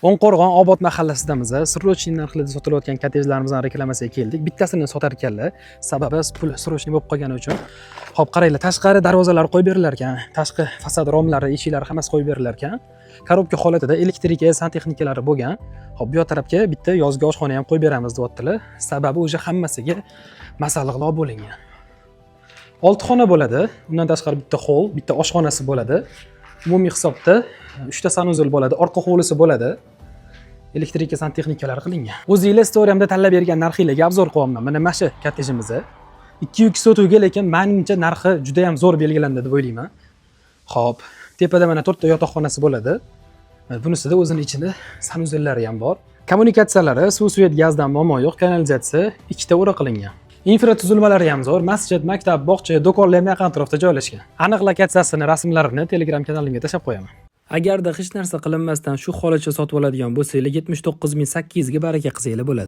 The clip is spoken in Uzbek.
O'nqo'rg'on Obod mahallasidamiz. Srochniy narxlarda sotilayotgan kottejlarimizning reklamasiga keldik. Bittasini sotar ekanlar. Sababi pul srochniy bo'lib qolgani uchun. Xo'p, qaranglar, tashqari darvozalar qo'yib berilar ekan. Tashqi fasad romlari, eshiklari hammasi qo'yib berilar ekan. Korobka holatida elektrika, santexnikalari bo'lgan. Xo'p, bu tarafga bitta yozgi oshxona ham qo'yib beramiz deyaptilar. Sababi o'sha hammasiga masalliqlar bo'lingan. 6 xona bo'ladi. Undan tashqari bitta hol, bitta oshxonasi bo'ladi. Umumiy hisobda 3 ta sanuzul bo'ladi, orqa hovlisi bo'ladi. Elektrika santexnikalari qilingan. O'zingiz storyamda tanlab bergan narxlarga obzor qilyapman. Mana shu kottejimiz 2 yuk sotuvga, lekin menimcha narxi juda ham zo'r belgilandi deb o'ylayman. Xo'p, tepada mana 4 ta yotoqxonasi bo'ladi. Bunisida o'zining ichida sanuzullari ham bor. Kommunikatsiyalari, suv, svet, gazdan muammo yo'q, kanalizatsiya 2 ta o'ra qilingan. Infratuzilmalari ham zo'r. Masjid, maktab, bog'cha, do'konlar ham yaqin atrofda joylashgan. Aniq lokatsiyasini, rasmlarini Telegram kanalimga tashlab qo'yaman. Agarda hech narsa qilinmasdan shu holicha sotib oladigan bo'lsangiz, 79800 ga baraka qilsanglar bo'ladi.